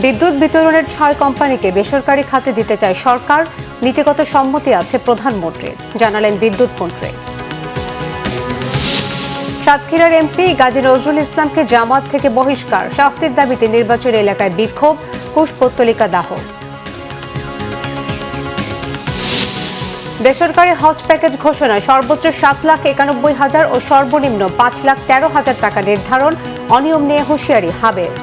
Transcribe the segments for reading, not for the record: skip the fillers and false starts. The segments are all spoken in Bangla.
বিদ্যুৎ বিতরণের 6 কোম্পানিকে বেসরকারি খাতে দিতে চায় সরকার। নীতিগত সম্মতি আছে প্রধানমন্ত্রীর, জানালেন বিদ্যুৎ মন্ত্রী। সাতক্ষীরার এমপি গাজী নজরুল ইসলামকে জামাত থেকে বহিষ্কার, শাস্তির দাবিতে নির্বাচনী এলাকায় বিক্ষোভ, কুশপুত্তলিকা দাহ। বেসরকারি হজ প্যাকেজ ঘোষণায় সর্বোচ্চ 7,91,000 ও সর্বনিম্ন 5,13,000 টাকা নির্ধারণ, অনিয়ম নিয়ে হুঁশিয়ারি হাবের।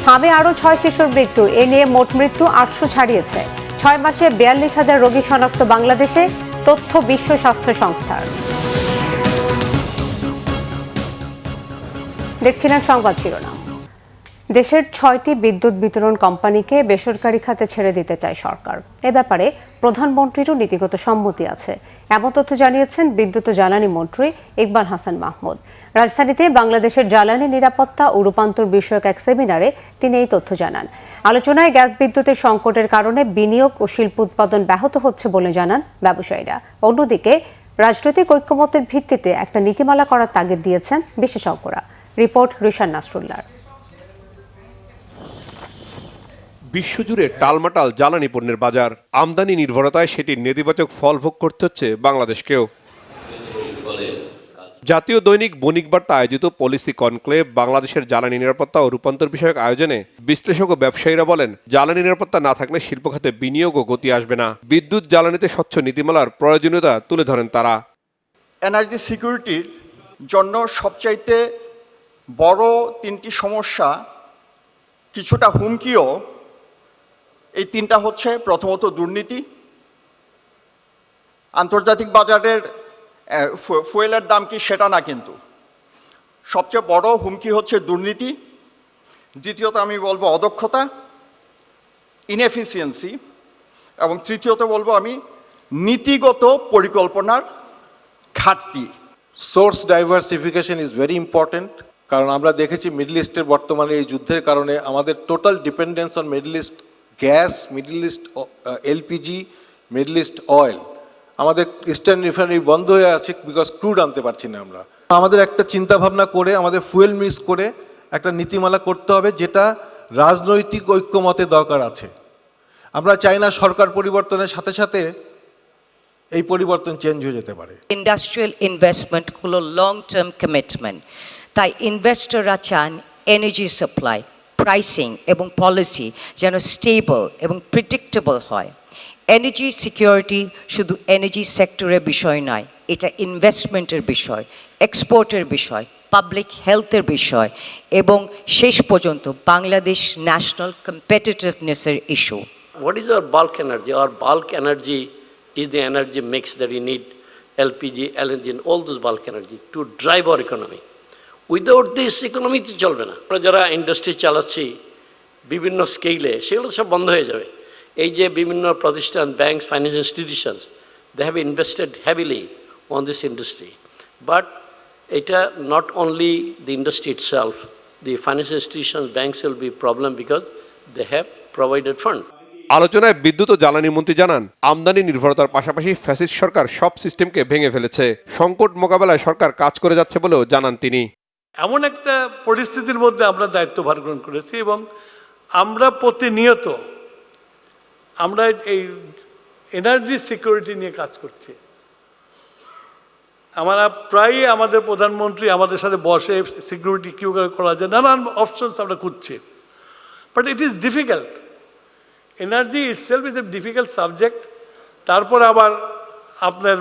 হামে আরও 6 শিশুর মৃত্যু, এ নিয়ে মোট মৃত্যু 800 ছাড়িয়েছে। 6 মাসে 42,000 রোগী শনাক্ত বাংলাদেশে, তথ্য বিশ্ব স্বাস্থ্য সংস্থার। দেখছিলেন সংবাদ শিরোনাম। দেশের 6টি বিদ্যুৎ বিতরণ কোম্পানিকে বেসরকারি খাতে ছেড়ে দিতে চায় সরকার। এ ব্যাপারে প্রধানমন্ত্রীরও নীতিগত সম্মতি আছে, এমন তথ্য জানিয়েছেন বিদ্যুৎ ও জ্বালানি মন্ত্রী ইকবাল হাসান মাহমুদ। রাজধানীতে বাংলাদেশের জ্বালানি নিরাপত্তা ও রূপান্তর বিষয়ক এক সেমিনারে তিনি এই তথ্য জানান। আলোচনায় গ্যাস বিদ্যুতের সংকটের কারণে বিনিয়োগ ও শিল্প উৎপাদন ব্যাহত হচ্ছে বলে জানান ব্যবসায়ীরা। অন্যদিকে রাজনৈতিক ঐক্যমতের ভিত্তিতে একটা নীতিমালা করার তাগিদ দিয়েছেন বিশেষজ্ঞরা। রিপোর্ট রিশান নাসরুল্লাহ। বিশ্বজুড়ে টালমাটাল জ্বালানি পণ্যের বাজার, আমদানি নির্ভরতায় সেটির নেতিবাচক ফল ভোগ করতে হচ্ছে বাংলাদেশকেও। জাতীয় দৈনিক বণিক বার্তা আয়োজিত পলিসি কনক্লেভ বাংলাদেশের জ্বালানি নিরাপত্তা ও রূপান্তর বিষয়ক আয়োজনে বিশ্লেষক ও ব্যবসায়ীরা বলেন, জ্বালানি নিরাপত্তা না থাকলে শিল্প খাতে বিনিয়োগ ও গতি আসবে না। বিদ্যুৎ জ্বালানিতে স্বচ্ছ নীতিমালার প্রয়োজনীয়তা তুলে ধরেন তারা। এনার্জি সিকিউরিটির জন্য সবচাইতে বড় 3টি সমস্যা, কিছুটা হুমকিও। এই 3টা হচ্ছে, প্রথমত দুর্নীতি, আন্তর্জাতিক বাজারের ফুয়েলের দাম কি সেটা না, কিন্তু সবচেয়ে বড় হুমকি হচ্ছে দুর্নীতি। দ্বিতীয়ত আমি বলবো অদক্ষতা, ইনএফিসিয়েন্সি, এবং তৃতীয়ত বলবো আমি নীতিগত পরিকল্পনার ঘাটতি। Source diversification is very important, কারণ আমরা দেখেছি মিডল ইস্টের বর্তমানে এই যুদ্ধের কারণে আমাদের total dependence on middle east gas, middle east LPG, middle east oil. আমাদের ইস্টার্ন রিফাইনারি বন্ধ হয়ে আছে বিকজ ক্রুড আনতে পারছি না আমরা। আমাদের একটা চিন্তা ভাবনা করে আমাদের ফুয়েল মিক্স করে একটা নীতিমালা করতে হবে, যেটা রাজনৈতিক ঐক্যমতের দরকার আছে। আমরা চাই না সরকার পরিবর্তনের সাথে সাথে এই পরিবর্তন চেঞ্জ হয়ে যেতে পারে। ইন্ডাস্ট্রিয়াল ইনভেস্টমেন্ট হলো লং টার্ম কমিটমেন্ট, তাই ইনভেস্টররা চান এনার্জি সাপ্লাই, প্রাইসিং এবং পলিসি যেন স্টেবল এবং প্রেডিক্টেবল হয়। এনার্জি সিকিউরিটি শুধু এনার্জি সেক্টরের বিষয় নয়, এটা ইনভেস্টমেন্টের বিষয়, এক্সপোর্টের বিষয়, পাবলিক হেলথের বিষয় এবং শেষ পর্যন্ত বাংলাদেশ ন্যাশনাল কম্পিটিটিভনেসের issue. What is our bulk energy? Our bulk energy is the energy mix that we need, LPG, LNG, and all those bulk energy to drive our economy. Without this, economy তো চলবে না। আমরা যারা ইন্ডাস্ট্রি চালাচ্ছি বিভিন্ন স্কেলে, সেগুলো সব বন্ধ হয়ে যাবে। এই যে বিভিন্ন প্রতিষ্ঠান, banks, financial institutions, they have invested heavily on this industry, but এটা not only the industry itself, the financial institutions, banks will be problem because they have provided fund. আলোচনায় বিদ্যুৎ ও জ্বালানি মন্ত্রী জানান, আমদানি নির্ভরতার পাশাপাশি ফ্যাসিস্ট সরকার সব সিস্টেমকে ভেঙে ফেলেছে। সংকট মোকাবেলায় সরকার কাজ করে যাচ্ছে বলেও জানান তিনি। এমন একটা পরিস্থিতির মধ্যে আমরা দায়িত্বভার গ্রহণ করেছি এবং আমরা প্রতিনিয়ত আমরা এই এনার্জি সিকিউরিটি নিয়ে কাজ করছি। আমরা প্রায়ই আমাদের প্রধানমন্ত্রী আমাদের সাথে বসে সিকিউরিটি কিউ করা যায়, নানান অপশনস আমরা খুঁজছি, but it is difficult. Energy itself is a difficult subject. তারপর আবার আপনার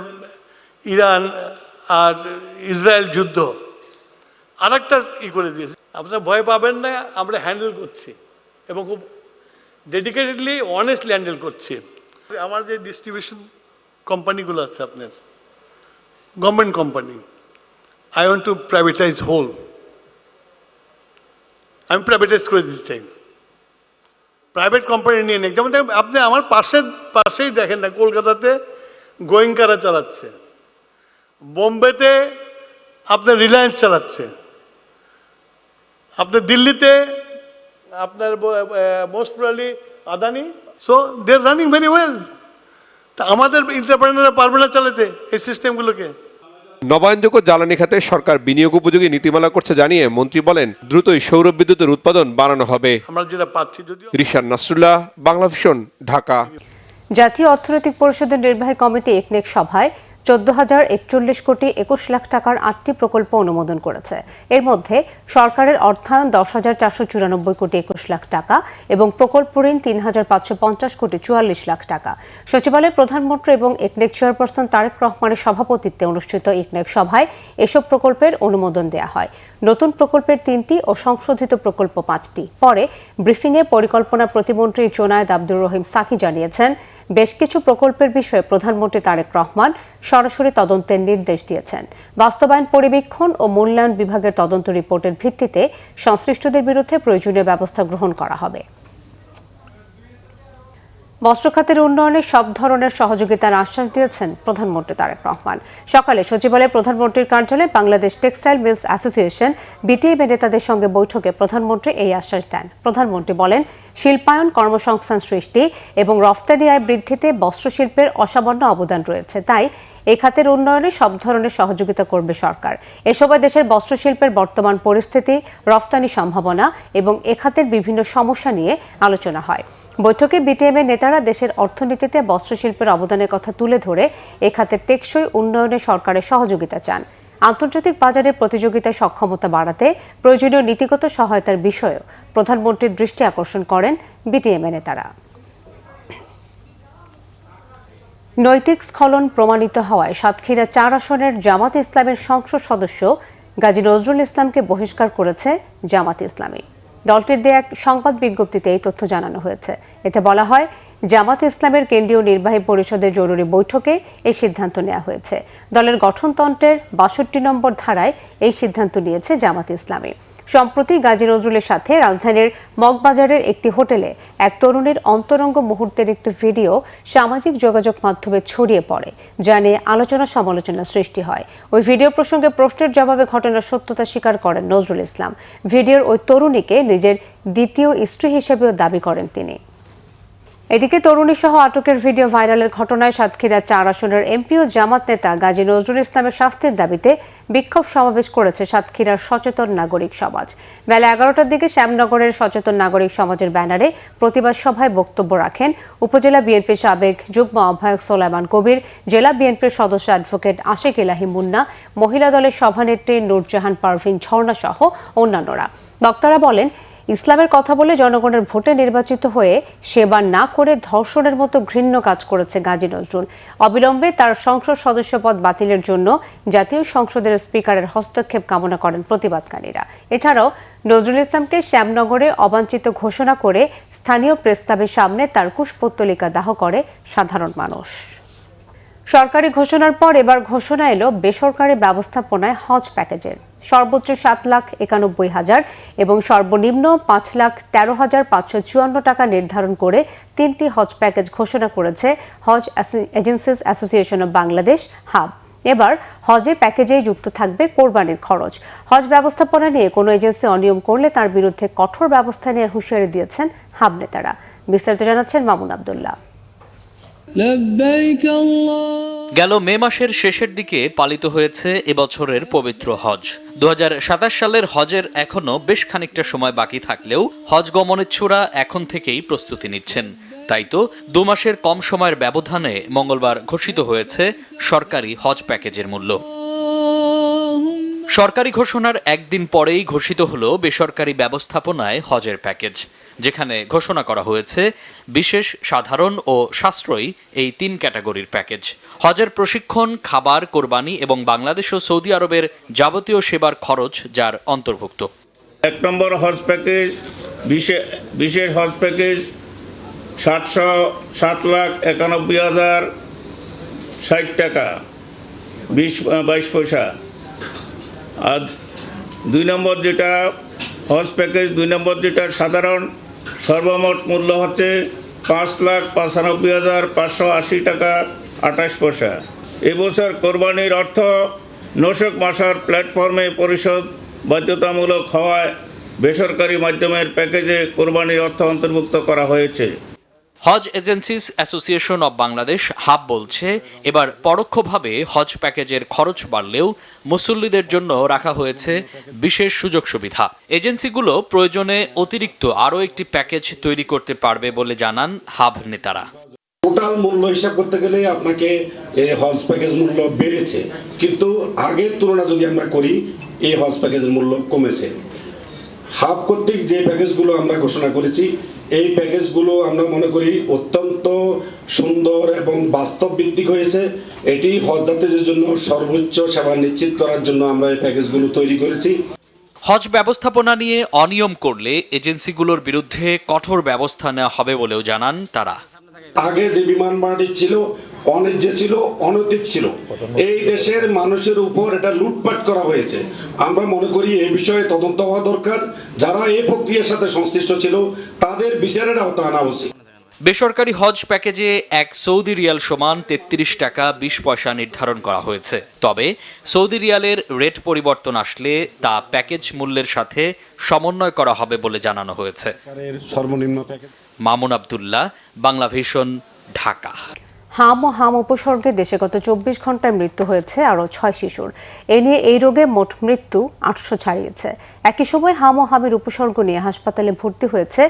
ইরান আর ইসরায়েল যুদ্ধ আর একটা করে দিয়েছে। আপনারা ভয় পাবেন না, আমরা হ্যান্ডেল করছি এবং খুব ডেডিকেটেডলি অনেস্টলি হ্যান্ডেল করছি। আমার যে ডিস্ট্রিবিউশন কোম্পানিগুলো আছে আপনার government company, I want to privatize whole. আমি প্রাইভেটাইজ করে দিতে চাই, প্রাইভেট কোম্পানি নিয়ে নেই। যেমন আপনি আমার পাশেই দেখেন না, কলকাতাতে গোয়েঙ্কারা চালাচ্ছে, বোম্বেতে আপনার রিলায়েন্স চালাচ্ছে, আপনার দিল্লিতে আপনার most probably Adani. So they are running very well. তা আমাদের এন্টারপ্রেনাররা পারবে না চালাতে এই সিস্টেমগুলোকে। নবায়নযোগ্য জ্বালানি খাতে সরকার বিনিয়োগ উপযোগী নীতিমালা করছে জানিয়ে মন্ত্রী বলেন দ্রুতই সৌর বিদ্যুতের উৎপাদন বাড়ানো হবে। আমরা যেটা পাচ্ছি যদিও রিশান নাসরুল্লাহ, বাংলা ভিশন, ঢাকা। জাতীয় অর্থনৈতিক পরিষদের নির্বাহী কমিটি একনেক সভায় 14,041 কোটি 21 লাখ টাকার 8টি প্রকল্প অনুমোদন করেছে। এর মধ্যে সরকারের অর্থায়ন 10,494 কোটি 21 লাখ টাকা এবং প্রকল্প ঋণ 3,550 কোটি 44 লাখ টাকা। সচিবালয়ে প্রধানমন্ত্রী এবং একনেক চেয়ারপারসন তারেক রহমানের সভাপতিত্বে অনুষ্ঠিত একনেক সভায় এসব প্রকল্পের অনুমোদন দেওয়া হয়। নতুন প্রকল্পের 3টি ও সংশোধিত প্রকল্প 5টি। পরে ব্রিফিংয়ে পরিকল্পনা প্রতিমন্ত্রী জোনায়েদ আব্দুর রহিম সাকি জানিয়েছেন, বেশ কিছু প্রকল্পের বিষয়ে প্রধানমন্ত্রী তারেক রহমান সরাসরি তদন্তের নির্দেশ দিয়েছেন। বাস্তবায়ন পরিবীক্ষণ ও মূল্যায়ন বিভাগের তদন্ত রিপোর্টের ভিত্তিতে সংশ্লিষ্টদের বিরুদ্ধে প্রয়োজনীয় ব্যবস্থা গ্রহণ করা হবে। বস্ত্র খাতের উন্নয়নে সব ধরনের সহযোগিতার আশ্বাস দিয়েছেন প্রধানমন্ত্রী তারেক রহমান। সকালে সচিবালয়ে প্রধানমন্ত্রীর কার্যালয়ে Bangladesh textile mills association BTMA নেতাদের সঙ্গে বৈঠকে প্রধানমন্ত্রী এই আশ্বাস দেন। প্রধানমন্ত্রী বলেন, শিল্পায়ন, কর্মসংস্থান সৃষ্টি এবং রফতানি আয় বৃদ্ধিতে বস্ত্রশিল্পের অসামান্য অবদান রয়েছে। তাই এই খাতের উন্নয়নে সব ধরনের সহযোগিতা করবে সরকার। এ সময় দেশের বস্ত্রশিল্পের বর্তমান পরিস্থিতি, রফতানি সম্ভাবনা এবং এ খাতের বিভিন্ন সমস্যা নিয়ে আলোচনা হয়। বৈঠকে বিটিএমএ নেতারা দেশের অর্থনীতিতে বস্ত্রশিল্পের অবদানের কথা তুলে ধরে এ খাতের টেকসই উন্নয়নে সরকারের সহযোগিতা চান। আন্তর্জাতিক বাজারে প্রতিযোগিতার সক্ষমতা বাড়াতে প্রয়োজনীয় নীতিগত সহায়তার বিষয়েও প্রধানমন্ত্রীর দৃষ্টি আকর্ষণ করেন বিটিএমএ নেতারা। নৈতিক স্খলন প্রমাণিত হওয়ায় সাতক্ষীরা 4 আসনের জামাতে ইসলামের সংসদ সদস্য গাজী নজরুল ইসলামকে বহিষ্কার করেছে জামাতে ইসলামী। দলটির দেয়া এক সংবাদ বিজ্ঞপ্তিতে এই তথ্য জানানো হয়েছে। এতে বলা হয়, জামাতে ইসলামের কেন্দ্রীয় নির্বাহী পরিষদের জরুরি বৈঠকে এই সিদ্ধান্ত নেওয়া হয়েছে। দলের গঠনতন্ত্রের 62 নম্বর ধারায় এই সিদ্ধান্ত নিয়েছে জামাতে ইসলামী। সম্প্রতি গাজী নজরুলের সাথে রাজধানীর মগবাজারের একটি হোটেলে এক তরুণীর অন্তরঙ্গ মুহূর্তের একটি ভিডিও সামাজিক যোগাযোগ মাধ্যমে ছড়িয়ে পড়ে, যা নিয়ে আলোচনা সমালোচনা সৃষ্টি হয়। ওই ভিডিও প্রসঙ্গে প্রশ্নের জবাবে ঘটনার সত্যতা স্বীকার করেন নজরুল ইসলাম। ভিডিওর ওই তরুণীকে নিজের দ্বিতীয় স্ত্রী হিসেবেও দাবি করেন তিনি। এদিকে তরুণী সহ আটকের ভিডিও ভাইরালের ঘটনায় সাতক্ষীরা 4 আসনের এমপি ও জামাত নেতা গাজী নজরুল ইসলামের শাস্তির দাবিতে বিক্ষোভ সমাবেশ করেছে সাতক্ষীরার সচেতন নাগরিক সমাজ। বেলা 11টার দিকে শ্যামনগরের সচেতন নাগরিক সমাজের ব্যানারে প্রতিবাদ সভায় বক্তব্য রাখেন উপজেলা বিএনপির সাবেক যুগ্ম আহ্বায়ক সোলাইমান কবির, জেলা বিএনপির সদস্য অ্যাডভোকেট আশিক ইলাহি মুন্না, মহিলা দলের সভানেত্রী নূরজাহান পারভিন ঝর্ণা সহ অন্যান্যরা। বক্তারা বলেন, ইসলামের কথা বলে জনগণের ভোটে নির্বাচিত হয়ে সেবা না করে ধর্ষণের মতো ঘৃণ্য কাজ করেছে গাজী নজরুল। অবিলম্বে তার সংসদ সদস্য পদ বাতিলের জন্য জাতীয় সংসদের স্পিকারের হস্তক্ষেপ কামনা করেন প্রতিবাদকারীরা। এছাড়াও নজরুল ইসলামকে শ্যামনগরে অবাঞ্ছিত ঘোষণা করে স্থানীয় প্রেস ক্লাবের সামনে তার কুশপুত্তলিকা দাহ করে সাধারণ মানুষ। সরকারি ঘোষণার পর এবার ঘোষণা এলো বেসরকারি ব্যবস্থাপনায় হজ প্যাকেজের। সর্বোচ্চ 7,91,000 এবং সর্বনিম্ন 5,13,554 টাকা নির্ধারণ করে 3টি হজ প্যাকেজ ঘোষণা করেছে Hajj agencies association of Bangladesh HAAB. এবার হজে প্যাকেজেই যুক্ত থাকবে কোরবানির খরচ। হজ ব্যবস্থাপনা নিয়ে কোনো এজেন্সি অনিয়ম করলে তার বিরুদ্ধে কঠোর ব্যবস্থা নেওয়ার হুঁশিয়ারি দিয়েছেন হাব নেতারা। বিস্তারিত জানাচ্ছেন মামুন আব্দুল্লাহ। গেল মে মাসের শেষের দিকে পালিত হয়েছে এবছরের পবিত্র হজ। 2027 সালের হজের এখনো বেশ খানিকটা সময় বাকি থাকলেও হজ গমনেচ্ছুরা এখন থেকেই প্রস্তুতি নিচ্ছেন। তাই তো 2 মাসের কম সময়ের ব্যবধানে মঙ্গলবার ঘোষিত হয়েছে সরকারি হজ প্যাকেজের মূল্য। সরকারি ঘোষণার একদিন পরেই ঘোষিত হলো বেসরকারি ব্যবস্থাপনায় হজের প্যাকেজ, যেখানে ঘোষণা করা হয়েছে বিশেষ, সাধারণ ও সাশ্রয়ী এই 3 ক্যাটাগরির প্যাকেজ। হজের প্রশিক্ষণ, খাবার, কোরবানি এবং বাংলাদেশ ও সৌদি আরবের যাবতীয় সেবার খরচ যার অন্তর্ভুক্ত। 1 নম্বর হজ প্যাকেজ, বিশেষ হজ প্যাকেজ 7,91,060 টাকা 22 পয়সা। আর 2 নম্বর যেটা হজ প্যাকেজ, 2 নম্বর যেটা সাধারণ, সর্বমোট মূল্য হচ্ছে 5,95,580 টাকা 28 পয়সা। এবছর কোরবানির অর্থ নোশক মাসার প্ল্যাটফর্মে পরিশোধ বাধ্যতামূলক হওয়ায় বেসরকারি মাধ্যমের প্যাকেজে কোরবানির অর্থ অন্তর্ভুক্ত করা হয়েছে। Hajj agencies association of Bangladesh HAAB বলছে, এবার পরোক্ষভাবে হজ প্যাকেজের খরচ বাড়লেও মুসল্লিদের জন্য রাখা হয়েছে বিশেষ সুযোগ সুবিধা। এজেন্সিগুলো প্রয়োজনে অতিরিক্ত আরও একটি প্যাকেজ তৈরি করতে পারবে বলে জানান হাব নেতারা। টোটাল মূল্য হিসাব করতে গেলে আপনাকে হজ প্যাকেজ মূল্য বেড়েছে, কিন্তু আগের তুলনা যদি আমরা করি এই হজ প্যাকেজের মূল্য কমেছে। হাব কর্তৃক যে প্যাকেজগুলো আমরা ঘোষণা করেছি এই প্যাকেজগুলো আমরা মনে করি অত্যন্ত সুন্দর এবং বাস্তব ভিত্তিক হয়েছে। এটি হজ যাত্রীদের জন্য সর্বোচ্চ সেবা নিশ্চিত করার জন্য আমরা এই প্যাকেজগুলো তৈরি করেছি। হজ ব্যবস্থাপনা নিয়ে অনিয়ম করলে এজেন্সিগুলোর বিরুদ্ধে কঠোর ব্যবস্থা নেওয়া হবে বলেও জানান তারা। আগে যে বিমান ভাড়াটি ছিল অন্যায্য ছিল, অনৈতিক ছিল, এই দেশের মানুষের উপর এটা লুটপাট করা হয়েছে। আমরা মনে করি এই বিষয়ে তদন্ত হওয়া দরকার। যারা এই প্রক্রিয়ার সাথে সংশ্লিষ্ট ছিল তাদের বিচারের আওতায় আনা উচিত। বেসরকারি হজ প্যাকেজে এক সৌদি রিয়াল সমান 33 টাকা 20 পয়সা নির্ধারণ করা হয়েছে। তবে সৌদি রিয়ালের রেট পরিবর্তন আসলে তা প্যাকেজ মূল্যের সাথে সমন্বয় করা হবে বলে জানানো হয়েছে। সর্বনিম্ন প্যাকেজ। মামুন আব্দুল্লাহ, বাংলা ভিশন, ঢাকা। হাম ও হাম উপসর্গে দেশে গত 24 ঘন্টায় মৃত্যু হয়েছে আরও 6 শিশুর। এ নিয়ে এই রোগে মোট মৃত্যু 800 ছাড়িয়েছে। একই সময় হাম ও হামের উপসর্গ নিয়ে হাসপাতালে ভর্তি হয়েছে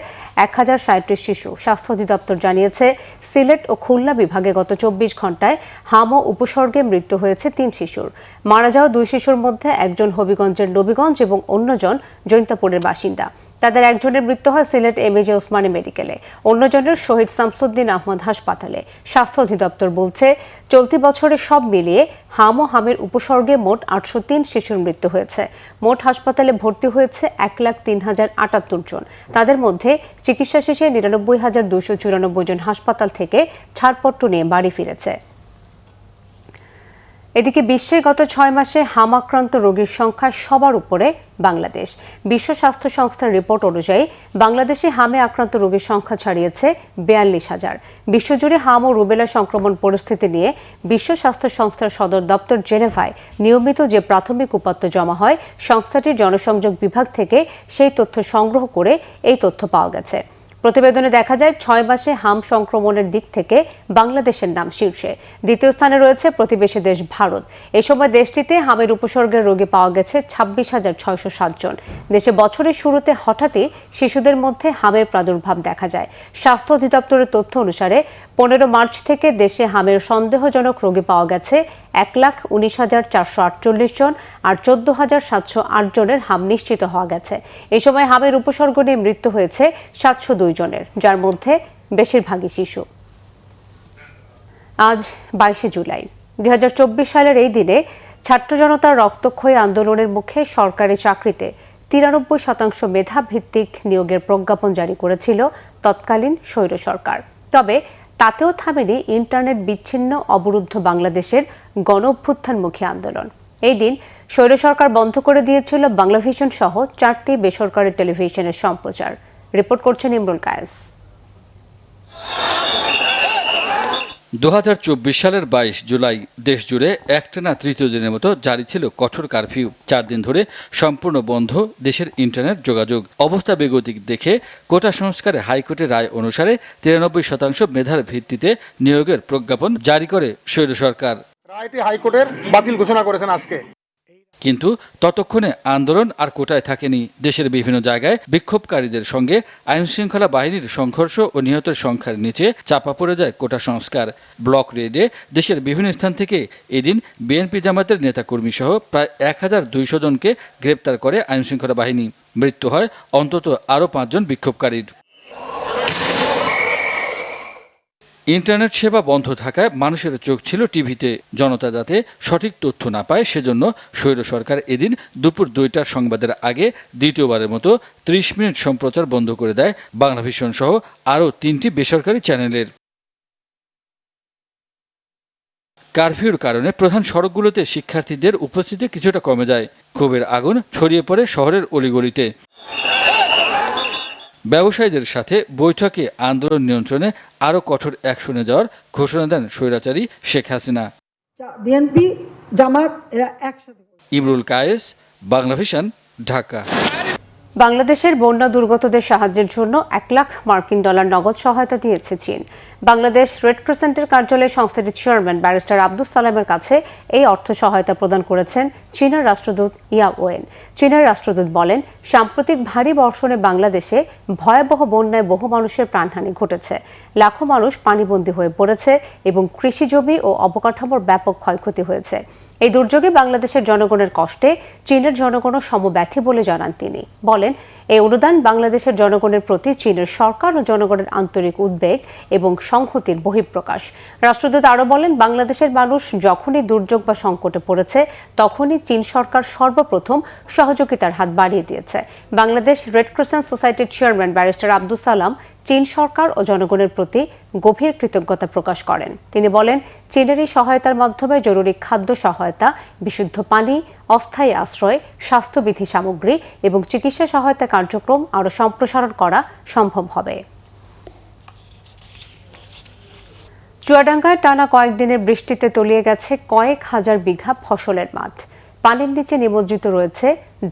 1037 শিশু। স্বাস্থ্য অধিদপ্তর জানিয়েছে, সিলেট ও খুলনা বিভাগে গত 24 ঘন্টায় হাম ও উপসর্গে মৃত্যু হয়েছে 3 শিশুর। মারা যাওয়া 2 শিশুর মধ্যে একজন হবিগঞ্জের নবীগঞ্জ এবং অন্যজন জৈন্তাপুরের বাসিন্দা। তাদের একজনের মৃত্যু হয় সিলেট এমএজে ওসমানী মেডিকেলে, অন্যজনের শহীদ শামসুদ্দিন আহমদ হাসপাতালে। স্বাস্থ্য অধিদপ্তর বলছে, চলতি বছরে সব মিলিয়ে হাম ও হামের উপসর্গে মোট 803 শিশুর মৃত্যু হয়েছে। মোট হাসপাতালে ভর্তি হয়েছে 1,03,078 জন। তাদের মধ্যে চিকিৎসা শেষে 99,294 জন হাসপাতাল থেকে ছাড়পত্র নিয়ে বাড়ি ফিরেছে। এদিকে বিশ্বে গত 6 মাসে হাম আক্রান্ত রোগীর সংখ্যা সবার উপরে বাংলাদেশ। বিশ্ব স্বাস্থ্য সংস্থার রিপোর্ট অনুযায়ী বাংলাদেশে হামে আক্রান্ত রোগীর সংখ্যা ছাড়িয়েছে 42,000। বিশ্বজুড়ে হাম ও রুবেলা সংক্রমণ পরিস্থিতি নিয়ে বিশ্ব স্বাস্থ্য সংস্থার সদর দপ্তর জেনেভায় নিয়মিত যে প্রাথমিক উপাত্ত জমা হয়, সংস্থাটির জনসংযোগ বিভাগ থেকে সেই তথ্য সংগ্রহ করে এই তথ্য পাওয়া গেছে। প্রতিবেদনে দেখা যায় 6 মাসে হাম সংক্রমণের দিক থেকে বাংলাদেশের নাম শীর্ষে। দ্বিতীয় স্থানে রয়েছে প্রতিবেশী দেশ ভারত। এ সময় দেশটিতে হামের উপসর্গের রোগী পাওয়া গেছে 26,607 জন। দেশে বছরের শুরুতে হঠাৎই শিশুদের মধ্যে হামের প্রাদুর্ভাব দেখা যায়। স্বাস্থ্য অধিদপ্তরের তথ্য অনুসারে 15 মার্চ থেকে দেশে হামের সন্দেহজনক রোগী পাওয়া গেছে 1,19,448 জন, আর 14,708 জনের হাম নিশ্চিত হওয়া গেছে। এই সময় হামের উপসর্গ নিয়ে মৃত্যু হয়েছে 702 জনের, যার মধ্যে বেশিরভাগই শিশু। আজ 22 জুলাই 2024 সালের এই দিনে ছাত্র জনতার রক্তক্ষয়ী আন্দোলনের মুখে সরকারি চাকরিতে 93% মেধা ভিত্তিক নিয়োগের প্রজ্ঞাপন জারি করেছিল তৎকালীন স্বৈর সরকার। তবে তাতেও থামেনি ইন্টারনেট বিচ্ছিন্ন অবরুদ্ধ বাংলাদেশের গণ অভ্যুত্থানমুখী আন্দোলন। এই দিন স্বৈর সরকার বন্ধ করে দিয়েছিল বাংলাভিশন সহ 4টি বেসরকারি টেলিভিশনের সম্প্রচার। রিপোর্ট করছেন ইমরুল কায়েস। 2024 সালের 22 জুলাই দেশজুড়ে একটানা তৃতীয় দিনের মতো জারি ছিল কঠোর কারফিউ। 4 দিন ধরে সম্পূর্ণ বন্ধ দেশের ইন্টারনেট যোগাযোগ। অবস্থা বেগতিক দেখে কোটা সংস্কারে হাইকোর্টের রায় অনুসারে 93% মেধার ভিত্তিতে নিয়োগের প্রজ্ঞাপন জারি করে স্বৈর সরকার। রায়টি হাইকোর্টের বাতিল ঘোষণা করেছেন আজকে। কিন্তু ততক্ষণে আন্দোলন আর কোটায় থাকেনি। দেশের বিভিন্ন জায়গায় বিক্ষোভকারীদের সঙ্গে আইনশৃঙ্খলা বাহিনীর সংঘর্ষ ও নিহতের সংখ্যার নিচে চাপা পড়ে যায় কোটা সংস্কার। ব্লক রেডে দেশের বিভিন্ন স্থান থেকে এদিন বিএনপি জামাতের নেতাকর্মী সহ প্রায় 1,200 জনকে গ্রেপ্তার করে আইনশৃঙ্খলা বাহিনী। মৃত্যু হয় অন্তত আরও 5 জন বিক্ষোভকারীর। ইন্টারনেট সেবা বন্ধ থাকায় মানুষের চোখ ছিল টিভিতে। জনতা যাতে সঠিক তথ্য না পায় সেজন্য স্বৈর সরকার এদিন দুপুর 2টার সংবাদের আগে দ্বিতীয়বারের মতো 30 মিনিট সম্প্রচার বন্ধ করে দেয় বাংলাভিশন সহ আরও 3টি বেসরকারি চ্যানেলের। কারফিউর কারণে প্রধান সড়কগুলোতে শিক্ষার্থীদের উপস্থিতি কিছুটা কমে যায়। ক্ষোভের আগুন ছড়িয়ে পড়ে শহরের অলিগলিতে। ব্যবসায়ীদের সাথে বৈঠকে আন্দোলন নিয়ন্ত্রণে আরও কঠোর অ্যাকশনে যাওয়ার ঘোষণা দেন স্বৈরাচারী শেখ হাসিনা। বিএনপি জামাত এরা একসাথে। ইমরুল কায়েস, বাংলাভিশন, ঢাকা। বাংলাদেশের বন্যা দুর্গতদের সাহায্যের জন্য $1 লাখ নগদ সহায়তা দিয়েছে চীন। বাংলাদেশ রেড ক্রিসেন্টের কার্যালয়ে সংস্থাটির চেয়ারম্যান ব্যারিস্টার আব্দুস সালামের কাছে এই অর্থ সহায়তা প্রদান করেছেন চীনের রাষ্ট্রদূত ইয়া ওয়েন। চীনের রাষ্ট্রদূত বলেন, সাম্প্রতিক ভারী বর্ষণে বাংলাদেশে ভয়াবহ বন্যায় বহু মানুষের প্রাণহানি ঘটেছে। লাখো মানুষ পানিবন্দী হয়ে পড়েছে এবং কৃষি জমি ও অবকাঠামোর ব্যাপক ক্ষয়ক্ষতি হয়েছে। এই দুর্যোগে বাংলাদেশের জনগণের কষ্টে চীনের জনগণও সমব্যথী বলে জানান তিনি। বলেন, এই অনুদান বাংলাদেশের জনগণের প্রতি চীনের সরকার ও জনগণের আন্তরিক উদ্বেগ এবং সংহতির বহিঃপ্রকাশ। রাষ্ট্রদূত আরও বলেন, বাংলাদেশের মানুষ যখনই দুর্যোগ বা সংকটে পড়েছে তখনই চীন সরকার সর্বপ্রথম সহযোগিতার হাত বাড়িয়ে দিয়েছে। বাংলাদেশ রেড ক্রিসেন্ট সোসাইটির চেয়ারম্যান ব্যারিস্টার আব্দুস সালাম চীন সরকার ও জনগণের প্রতি গভীর কৃতজ্ঞতা প্রকাশ করেন। তিনি বলেন, চীনের এই সহায়তার মাধ্যমে জরুরি খাদ্য সহায়তা, বিশুদ্ধ পানি, অস্থায়ী আশ্রয়, স্বাস্থ্যবিধি সামগ্রী এবং চিকিৎসা সহায়তা কার্যক্রম আরও সম্প্রসারণ করা সম্ভব হবে। চুয়াডাঙ্গায় টানা কয়েকদিনের বৃষ্টিতে তলিয়ে গেছে কয়েক হাজার বিঘা ফসলের মাঠ। পানির নিচে নিমজ্জিত রয়েছে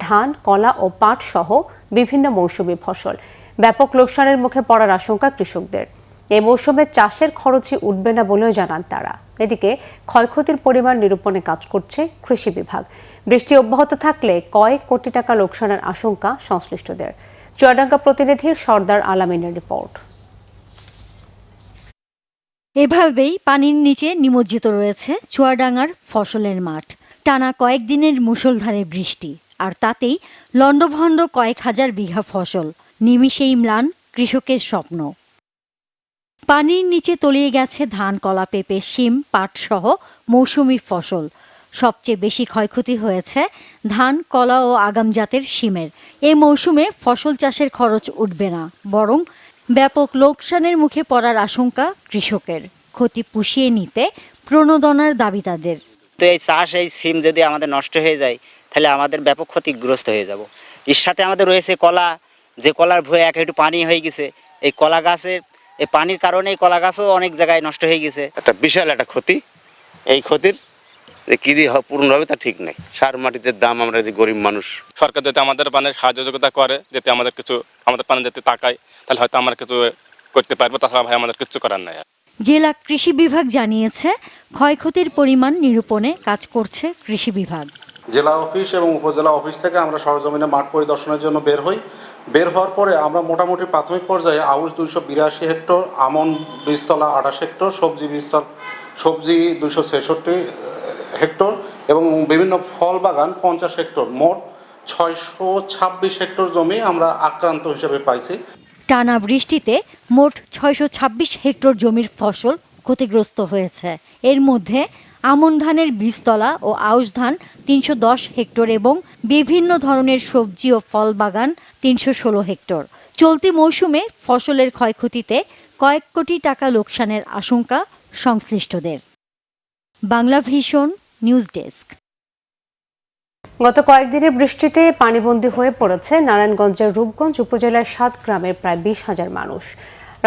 ধান, কলা ও পাট সহ বিভিন্ন মৌসুমী ফসল। ব্যাপক লোকসানের মুখে পড়ার আশঙ্কা কৃষকদের। এই মৌসুমে চাষের খরচই উঠবে না বলেও জানান তারা। এদিকে ক্ষয়ক্ষতির পরিমাণ নিরূপণে কাজ করছে কৃষি বিভাগ। বৃষ্টি অব্যাহত থাকলে কয়েক কোটি টাকা লোকসানের আশঙ্কা সংশ্লিষ্টদের। চুয়াডাঙ্গা প্রতিনিধি সর্দার আলামিনের রিপোর্ট। এভাবেই পানির নিচে নিমজ্জিত রয়েছে চুয়াডাঙ্গার ফসলের মাঠ। টানা কয়েকদিনের মুষলধারে বৃষ্টি, আর তাতেই লণ্ডভণ্ড কয়েক হাজার বিঘা ফসল। নিমিষেই ম্লান কৃষকের স্বপ্ন। পানির নিচে তলিয়ে গেছে ধান, কলা, পেঁপে, শিম, পাট সহ মৌসুমি ফসল। সবচেয়ে বেশি ক্ষয়ক্ষতি হয়েছে ধান, কলা ও আগাম জাতের শিমের। এই মৌসুমে ফসল চাষের খরচ উঠবে না, বরং ব্যাপক লোকসানের মুখে পড়ার আশঙ্কা কৃষকের। ক্ষতি পুষিয়ে নিতে প্রণোদনার দাবি তাদের। তো এই চাষ, এই সিম যদি আমাদের নষ্ট হয়ে যায় তাহলে আমাদের ব্যাপক ক্ষতিগ্রস্ত হয়ে যাব। এর সাথে আমাদের রয়েছে কলা, যে কলার ভয়ে একটু পানি হয়ে গেছে। এই কলা গাছের এই পানির কারণে এই কলা গাছও অনেক জায়গায় নষ্ট হয়ে গেছে। একটা বিশাল একটা ক্ষতি। এই ক্ষতির যে কী দিয়ে পূর্ণ হবে তা ঠিক নেই। সার মাটিতে দাম, আমরা যে গরিব মানুষ, সরকার যাতে আমাদের পানের সহযোগিতা করে, যাতে আমাদের কিছু আমাদের পানে যাতে তাকায়, তাহলে হয়তো আমরা কিছু করতে পারবো। তাছাড়া ভাই আমাদের কিছু করার নাই। জেলা কৃষি বিভাগ জানিয়েছে, ক্ষয়ক্ষতির পরিমাণ নিরূপণে কাজ করছে কৃষি বিভাগ। জেলা অফিস এবং উপজেলা অফিস থেকে আমরা সরজমিনে মাঠ পরিদর্শনের জন্য বের হই। বের হওয়ার পরে আমরা মোটামুটি প্রাথমিক পর্যায়ে আউশ 282 হেক্টর, আমন বীজতলা 28 হেক্টর, সবজি 266 হেক্টর এবং বিভিন্ন ফল বাগান 50 হেক্টর, মোট 626 হেক্টর জমি আমরা আক্রান্ত হিসেবে পাইছি। টানা বৃষ্টিতে মোট 626 হেক্টর জমির ফসল ক্ষতিগ্রস্ত হয়েছে। এর মধ্যে আমন ধানের বীজতলা ও আউশ ধান 310 হেক্টর এবং বিভিন্ন ধরনের সবজি ও ফল বাগান 316 হেক্টর। চলতি মৌসুমে ফসলের ক্ষয়ক্ষতিতে কয়েক কোটি টাকা লোকসানের আশঙ্কা সংশ্লিষ্টদের। Bangla vision news desk. গত কয়েকদিনের বৃষ্টিতে পানিবন্দী হয়ে পড়েছে নারায়ণগঞ্জের রূপগঞ্জ উপজেলার 7 গ্রামের প্রায় 20,000 মানুষ।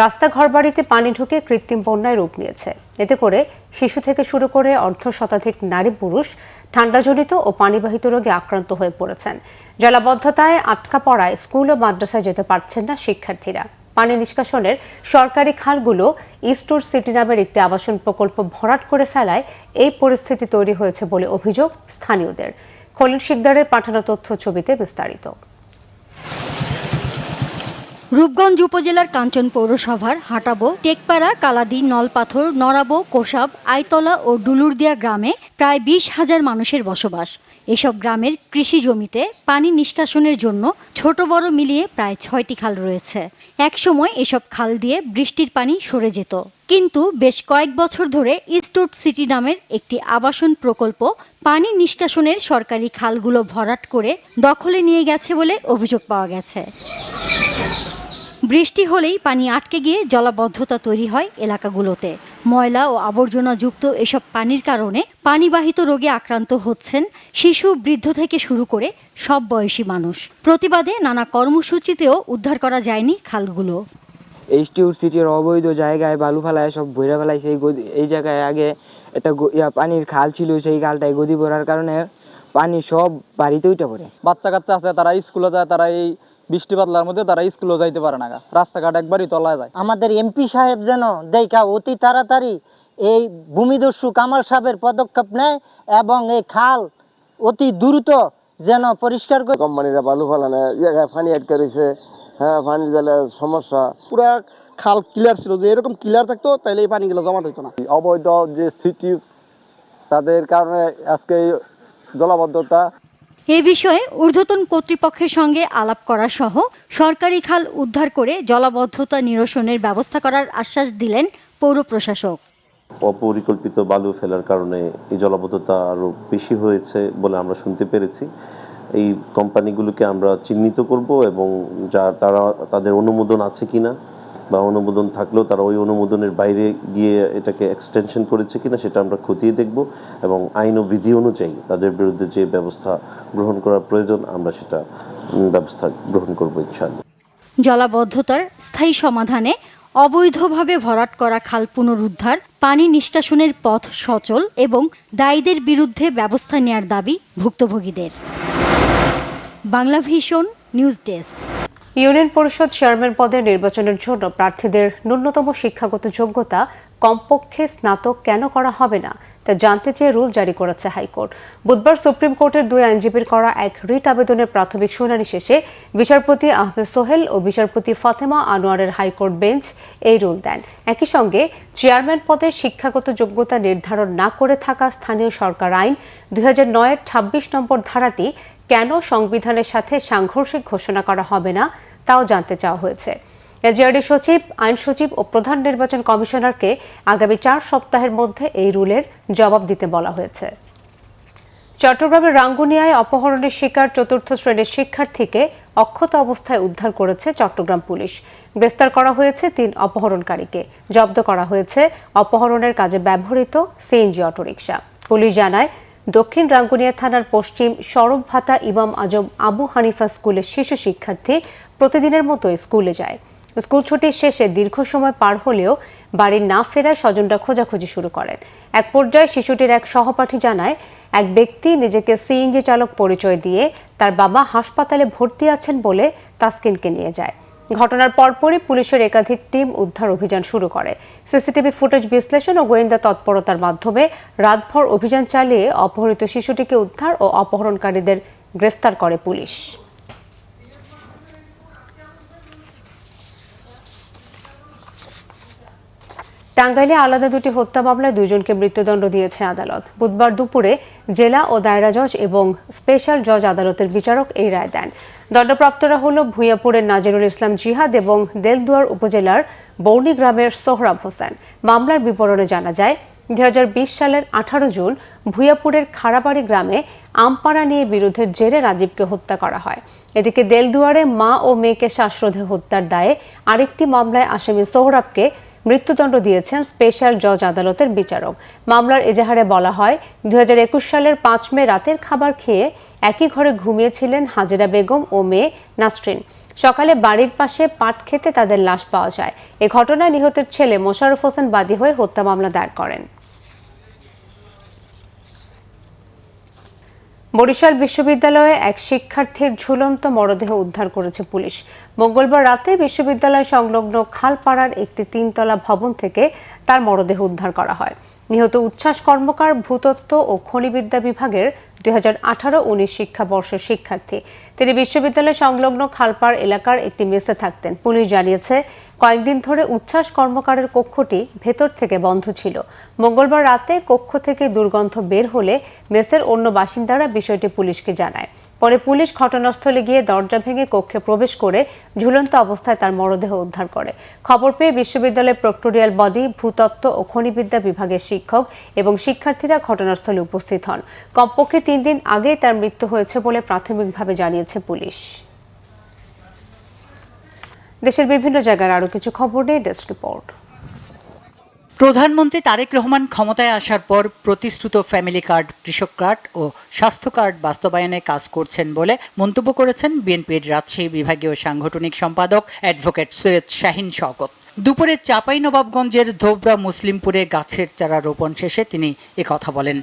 রাস্তা, ঘরবাড়িতে পানি ঢুকে কৃত্রিম বন্যায় রূপ নিয়েছে। এতে করে শিশু থেকে শুরু করে অর্ধশতাধিক নারী পুরুষ ঠান্ডাজনিত ও পানিবাহিত রোগে আক্রান্ত হয়ে পড়েছেন। জলাবদ্ধতায় আটকা পড়ায় স্কুল ও মাদ্রাসায় যেতে পারছেন না শিক্ষার্থীরা। পানি নিষ্কাশনের সরকারি খালগুলো ইস্টউড সিটি নামের একটি আবাসন প্রকল্প ভরাট করে ফেলায় এই পরিস্থিতি তৈরি হয়েছে বলে অভিযোগ স্থানীয়দের। খলিল শিকদারের পাঠানো তথ্য ছবিতে বিস্তারিত। রূপগঞ্জ উপজেলার কাঞ্চন পৌরসভার হাটাবো, টেকপাড়া, কালাদি, নলপাথর, নরাবো, কোষাব, আইতলা ও ডুলুরদিয়া গ্রামে প্রায় 20,000 মানুষের বসবাস। এসব গ্রামের কৃষি জমিতে পানি নিষ্কাশনের জন্য ছোট বড় মিলিয়ে প্রায় 6টি খাল রয়েছে। একসময় এসব খাল দিয়ে বৃষ্টির পানি সরে যেত, কিন্তু বেশ কয়েক বছর ধরে ইস্টউড সিটি নামের একটি আবাসন প্রকল্প পানি নিষ্কাশনের সরকারি খালগুলো ভরাট করে দখলে নিয়ে গেছে বলে অভিযোগ পাওয়া গেছে। বৃষ্টি হলেই পানি আটকে গিয়ে জলাবদ্ধতা তৈরি হয় এলাকাগুলোতে। ময়লা ও আবর্জনা যুক্ত এসব পানির কারণে পানিবাহিত রোগে আক্রান্ত হচ্ছেন শিশু, বৃদ্ধ থেকে শুরু করে সব বয়সী মানুষ। প্রতিবাদে নানা কর্মসূচিতেও উদ্ধার করা যায়নি খালগুলো। ইস্টউড সিটির অবৈধ জায়গায় বালু ফেলায় সব ভরে ফেলাইছে। এই জায়গায় আগে একটা পানির খাল ছিল, সেই খালটায় গদি ভরার কারণে পানি সব বাড়িতে উঠে পড়ে। বাচ্চা কাচ্চা আছে, তারা স্কুলে যায়, তারা এই বৃষ্টি বাদলার মধ্যে তারা স্কুলেও যাইতে পারে না, রাস্তাঘাট একবারই তলায় যায়। আমাদের এমপি সাহেব যেন দেখা অতি তাড়াতাড়ি এই ভূমিদস্যু কামাল সাহেবের পদক্ষেপ নেয় এবং এই খাল অতি দ্রুত যেন পরিষ্কার করে। কোম্পানিরা বালু ফালানো জায়গায় পানি আটকে রয়েছে, হ্যাঁ পানির জলে সমস্যা। পুরা খাল ক্লিয়ার ছিল, যে এরকম ক্লিয়ার থাকতো তাহলে এই পানিগুলো জমা হইতো না। অবৈধ যে সিটি তাদের কারণে আজকে এই জলাবদ্ধতা। এ বিষয়ে ঊর্ধ্বতন কর্তৃপক্ষের সঙ্গে আলাপ করা সহ সরকারি খাল উদ্ধার করে জলাবদ্ধতা নিরসনের ব্যবস্থা করার আশ্বাস দিলেন পৌর প্রশাসক। অপরিকল্পিত বালু ফেলার কারণে এই জলাবদ্ধতা আরও বেশি হয়েছে বলে আমরা শুনতে পেরেছি। এই কোম্পানিগুলোকে আমরা চিহ্নিত করব এবং তারা তাদের অনুমোদন আছে কিনা বা অনুমোদন থাকলেও তারা ওই অনুমোদনের বাইরে গিয়ে এটাকে এক্সটেনশন করেছে কিনা সেটা আমরা খতিয়ে দেখব এবং আইন ও বিধি অনুযায়ী তাদের বিরুদ্ধে যে ব্যবস্থা গ্রহণ করা প্রয়োজন আমরা সেটা ব্যবস্থা গ্রহণ করব ইনশাআল্লাহ। জলাবদ্ধতার স্থায়ী সমাধানে অবৈধভাবে ভরাট করা খাল পুনরুদ্ধার, পানি নিষ্কাশনের পথ সচল এবং দায়ীদের বিরুদ্ধে ব্যবস্থা নেয়ার দাবি ভুক্তভোগীদের। Bangla vision news desk. Union parishad chairman পদে নির্বাচনের জন্য প্রার্থীদের ন্যূনতম শিক্ষাগত যোগ্যতা কমপক্ষে স্নাতক কেন করা হবে না তা জানতে চেয়ে রুল জারি করেছে হাইকোর্ট। বুধবার সুপ্রিম কোর্টের 2 আইনজীবীর করা এক রিট আবেদনের প্রাথমিক শুনানি শেষে বিচারপতি আহমেদ সোহেল ও বিচারপতি ফাতেমা আনোয়ারের হাইকোর্ট বেঞ্চ এই রুল দেন। একই সঙ্গে চেয়ারম্যান পদে শিক্ষাগত যোগ্যতা নির্ধারণ না করে থাকা স্থানীয় সরকার আইন 2009-এর 26 নম্বর ধারাটি কেন সংবিধানের সাথে সাংঘর্ষিক ঘোষণা করা হবে না তাও জানতে চাওয়া হয়েছে। এসজিআরডি সচিব, আইন সচিব ও প্রধান নির্বাচন কমিশনারকে আগামী 4 সপ্তাহের মধ্যে এই রুলের জবাব দিতে বলা হয়েছে। চট্টগ্রামের রাঙ্গুনিয়ায় অপহরণের শিকার 4র্থ শ্রেণীর শিক্ষার্থীকে অক্ষত অবস্থায় উদ্ধার করেছে চট্টগ্রাম পুলিশ। গ্রেফতার করা হয়েছে 3 অপহরণকারীকে। জব্দ করা হয়েছে অপহরণের কাজে ব্যবহৃত সিএনজি অটোরিকশা। পুলিশ জানায়, দক্ষিণ রাঙ্গুনিয়া থানার পশ্চিম সরবভাটা ইমাম আজম আবু হানিফা স্কুলের শিশু শিক্ষার্থী প্রতিদিনের মতোই স্কুলে যায়। স্কুল ছুটির শেষে দীর্ঘ সময় পার হলেও বাড়ি না ফেরায় স্বজনরা খোঁজাখুঁজি শুরু করেন। এক পর্যায়ে শিশুটির এক সহপাঠী জানায়, এক ব্যক্তি নিজেকে সিএনজি চালক পরিচয় দিয়ে তার বাবা হাসপাতালে ভর্তি আছেন বলে তাসকিনকে নিয়ে যায়। ঘটনার পরপরই পুলিশের একাধিক টিম উদ্ধার অভিযান শুরু করে। সিসিটিভি ফুটেজ বিশ্লেষণ ও গোয়েন্দা তৎপরতার মাধ্যমে রাতভর অভিযান চালিয়ে অপহৃত শিশুটিকে উদ্ধার ও অপহরণকারীদের গ্রেফতার করে পুলিশ। টাঙ্গাইলে আলাদা 2টি হত্যা মামলায় 2 জনকে মৃত্যুদণ্ড দিয়েছে আদালত। বুধবার দুপুরে জেলা ও দায়রা জজ এবং স্পেশাল জজ আদালতের বিচারক এই রায় দেন। দণ্ডপ্রাপ্তরা হল ভূঁইয়াপুরের নাজিরুল ইসলাম জিহাদ এবং দেলদুয়ার উপজেলার বৌনি গ্রামের সোহরাব হোসেন। মামলার বিবরণে জানা যায়, 2020 সালের 18 জুন ভূঁইয়াপুরের খাড়াবাড়ি গ্রামে আমপাড়া নিয়ে বিরোধের জেরে রাজীবকে হত্যা করা হয়। এদিকে দেলদুয়ারে মা ও মেয়েকে শ্বাসরোধে হত্যার দায়ে আরেকটি মামলায় আসামি সোহরাবকে মৃত্যুদণ্ড দিয়েছেন স্পেশাল জজ আদালতের বিচারক। মামলার এজাহারে বলা হয়, 2021 সালের 5 মে রাতের খাবার খেয়ে একই ঘরে ঘুমিয়েছিলেন হাজেরা বেগম ও মেয়ে নাসরিন। সকালে বাড়ির পাশে পাট খেতে তাদের লাশ পাওয়া যায়। এ ঘটনায় নিহতের ছেলে মোশাররফ হোসেন বাদী হয়ে হত্যা মামলা দায়ের করেন। বরিশাল বিশ্ববিদ্যালয়ে এক শিক্ষার্থীর ঝুলন্ত মরদেহ উদ্ধার করেছে পুলিশ। মঙ্গলবার রাতে বিশ্ববিদ্যালয় সংলগ্ন খালপাড়ার একটি 3তলা ভবন থেকে তার মরদেহ উদ্ধার করা হয়। নিহত উচ্ছ্বাস কর্মকার ভূতত্ত্ব ও খনিবিদ্যা বিভাগের 2018-19 শিক্ষাবর্ষের শিক্ষার্থী। তিনি বিশ্ববিদ্যালয় সংলগ্ন খালপাড় এলাকার একটি মেসে থাকতেন। পুলিশ জানিয়েছে, কয়েকদিন ধরে উচ্ছ্বাস কর্মকারের কক্ষটি ভেতর থেকে বন্ধ ছিল। মঙ্গলবার রাতে কক্ষ থেকে দুর্গন্ধ বের হলে মেসের অন্য বাসিন্দারা বিষয়টি পুলিশকে জানায়। পরে পুলিশ ঘটনাস্থলে গিয়ে দরজা ভেঙে কক্ষে প্রবেশ করে ঝুলন্ত অবস্থায় তার মরদেহ উদ্ধার করে। খবর পেয়ে বিশ্ববিদ্যালয়ের প্রক্টোরিয়াল বডি, ভূতত্ত্ব ও খনিবিদ্যা বিভাগের শিক্ষক এবং শিক্ষার্থীরা ঘটনাস্থলে উপস্থিত হন। কমপক্ষে 3 দিন আগে তার মৃত্যু হয়েছে বলে প্রাথমিকভাবে জানিয়েছে পুলিশ। দেশের বিভিন্ন জায়গার আরো কিছু খবর নিয়ে ডেস্ক রিপোর্ট। প্রধানমন্ত্রী তারেক রহমান ক্ষমতায় আসার পর প্রতিশ্রুত ফ্যামিলি কার্ড, কৃষক কার্ড ও স্বাস্থ্য কার্ড বাস্তবায়নে কাজ করছেন বলে মন্তব্য করেছেন বিএনপির রাজশাহী বিভাগীয় সাংগঠনিক সম্পাদক অ্যাডভোকেট সৈয়দ শাহিন শওকত। দুপুরে চাঁপাইনবাবগঞ্জের ধোবরা মুসলিমপুরে গাছের চারা রোপণ শেষে তিনি একথা বলেন।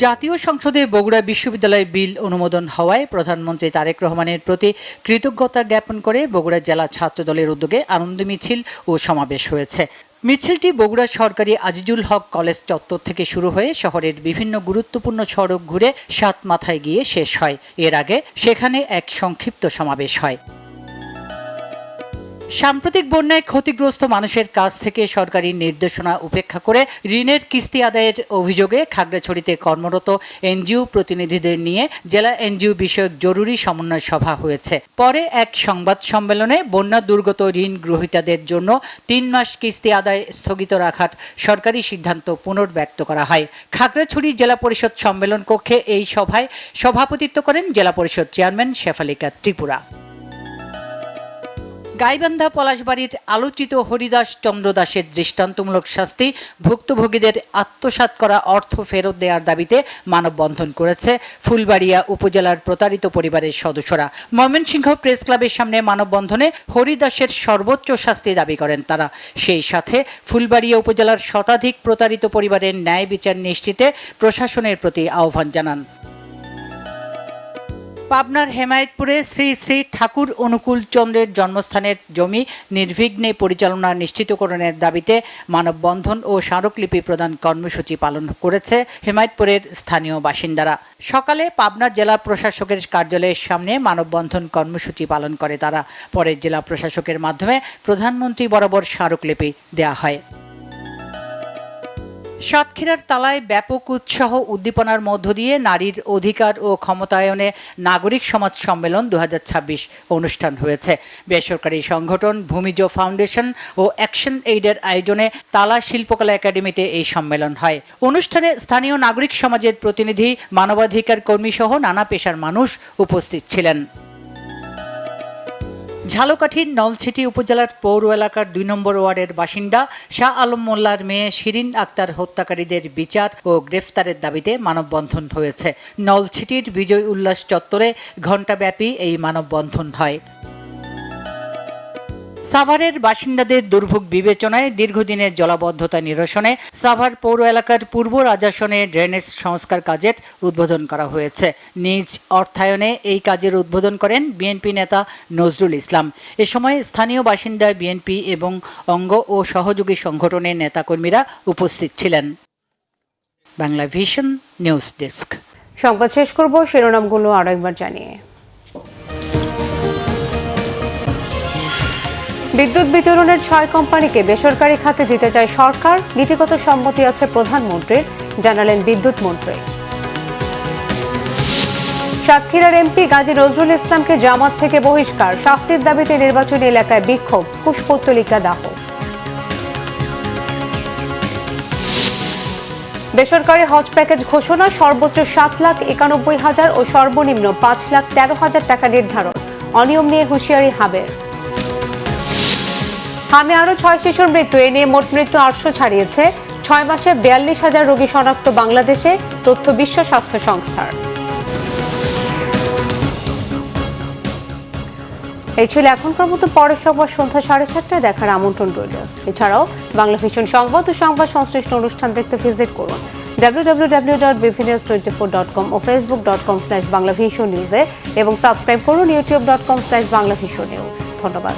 জাতীয় সংসদে বগুড়া বিশ্ববিদ্যালয় বিল অনুমোদন হওয়ায় প্রধানমন্ত্রী তারেক রহমানের প্রতি কৃতজ্ঞতা জ্ঞাপন করে বগুড়া জেলা ছাত্র দলের উদ্যোগে আনন্দ মিছিল ও সমাবেশ হয়েছে। মিছিলটি বগুড়া সরকারি আজিজুল হক কলেজ চত্বর থেকে শুরু হয়ে শহরের বিভিন্ন গুরুত্বপূর্ণ সড়ক ঘুরে সাত মাথায় গিয়ে শেষ হয়। এর আগে সেখানে এক সংক্ষিপ্ত সমাবেশ হয়। সাম্প্রতিক বন্যায় ক্ষতিগ্রস্ত মানুষের কাছ থেকে সরকারি নির্দেশনা উপেক্ষা করে ঋণের কিস্তি আদায়ের অভিযোগে খাগড়াছড়িতে কর্মরত এনজিও প্রতিনিধিদের নিয়ে জেলা এনজিও বিষয়ক জরুরি সমন্বয় সভা হয়েছে। পরে এক সংবাদ সম্মেলনে বন্যা দুর্গত ঋণ গ্রহীতাদের জন্য 3 মাস কিস্তি আদায় স্থগিত রাখার সরকারি সিদ্ধান্ত পুনর্ব্যক্ত করা হয়। খাগড়াছড়ি জেলা পরিষদ সম্মেলন কক্ষে এই সভায় সভাপতিত্ব করেন জেলা পরিষদ চেয়ারম্যান শেফালিকা ত্রিপুরা। গাইবান্ধা পলাশবাড়ির আলোচিত হরিদাস চন্দ্র দাসের দৃষ্টান্তমূলক শাস্তি, ভুক্তভোগীদের আত্মসাৎ করা অর্থ ফেরত দেওয়ার দাবিতে মানববন্ধন করেছে ফুলবাড়িয়া উপজেলার প্রতারিত পরিবারের সদস্যরা। ময়মনসিংহ প্রেস ক্লাবের সামনে মানববন্ধনে হরিদাসের সর্বোচ্চ শাস্তি দাবি করেন তারা। সেই সাথে ফুলবাড়িয়া উপজেলার শতাধিক প্রতারিত পরিবারের ন্যায় বিচার নিশ্চিতে প্রশাসনের প্রতি আহ্বান জানান। পাবনার হেমায়েতপুরে শ্রী শ্রী ঠাকুর অনুকূল চন্দ্রের জন্মস্থানের জমি নির্বিঘ্নে পরিচালনা নিশ্চিতকরণের দাবিতে মানববন্ধন ও স্মারকলিপি প্রদান কর্মসূচি পালন করেছে হেমায়েতপুরের স্থানীয় বাসিন্দারা। সকালে পাবনা জেলা প্রশাসকের কার্যালয়ের সামনে মানববন্ধন কর্মসূচি পালন করে তারা। পরে জেলা প্রশাসকের মাধ্যমে প্রধানমন্ত্রী বরাবর স্মারকলিপি দেওয়া হয়। সাতক্ষীরার তালায় ব্যাপক উৎসাহ উদ্দীপনার মধ্য দিয়ে নারীর অধিকার ও ক্ষমতায়নে নাগরিক সমাজ সম্মেলন 2026 অনুষ্ঠান হয়েছে। বেসরকারি সংগঠন ভূমিজ ফাউন্ডেশন ও অ্যাকশন এইডের আয়োজনে তালা শিল্পকলা একাডেমিতে এই সম্মেলন হয়। অনুষ্ঠানে স্থানীয় নাগরিক সমাজের প্রতিনিধি, মানবাধিকার কর্মী সহ নানা পেশার মানুষ উপস্থিত ছিলেন। ঝালকাঠির নলছিটি উপজেলার পৌর এলাকার 2 নম্বর ওয়ার্ডের বাসিন্দা শাহ আলম মোল্লার মেয়ে শিরিন আক্তার হত্যাকারীদের বিচার ও গ্রেফতারের দাবিতে মানববন্ধন হয়েছে। নলছিটির বিজয় উল্লাস চত্বরে ঘণ্টাব্যাপী এই মানববন্ধন হয়। সাভারের বাসিন্দাদের দুর্ভোগ বিবেচনায় দীর্ঘদিনের জলাবদ্ধতা নিরসনে সাভার পৌর এলাকার পূর্ব রাজাসনে ড্রেনেজ সংস্কার কাজের উদ্বোধন করা হয়েছে। নিজ অর্থায়নে এই কাজের উদ্বোধন করেন বিএনপি নেতা নজরুল ইসলাম। এ সময় স্থানীয় বাসিন্দা, বিএনপি এবং অঙ্গ ও সহযোগী সংগঠনের নেতাকর্মীরা উপস্থিত ছিলেন। Bangla vision news desk. সংবাদ শেষ করব শিরোনামগুলো আরো একবার জানিয়ে। বিদ্যুৎ বিতরণের 6 কোম্পানিকে বেসরকারি খাতে দিতে চায় সরকার, নীতিগত সম্মতি আছে প্রধানমন্ত্রীর, জানালেন বিদ্যুৎ মন্ত্রী। সাতক্ষীরার এমপি গাজী নজরুল ইসলামকে জামাত থেকে বহিষ্কার, শাস্তির দাবিতে নির্বাচনী এলাকায় বিক্ষোভ, পুষ্পোত্তলিকা দাহ। বেসরকারি হজ প্যাকেজ ঘোষণা, সর্বোচ্চ 7,91,000 ও সর্বনিম্ন 5,13,000 টাকা নির্ধারণ, অনিয়ম নিয়ে হুঁশিয়ারি হাবের। হামে আরো 6 শিশুর মৃত্যু, এ নিয়ে মোট মৃত্যু 800 ছাড়িয়েছে। 6 মাসে 42,000 রোগী শনাক্ত বাংলাদেশে, তথ্য বিশ্ব স্বাস্থ্য সংস্থার। এই ছিল এখনকার মতো, পরের সংবাদ সন্ধ্যা 7:30টায় দেখার আমন্ত্রণ রইল। এছাড়াও বাংলা ভিশন সংবাদ ও সংবাদ সংশ্লিষ্ট অনুষ্ঠান দেখতে ভিজিট করুন www.bvnews24.com ও facebook.com/banglavisionnews এবং সাবস্ক্রাইব করুন youtube.com/banglavisionnews। ধন্যবাদ।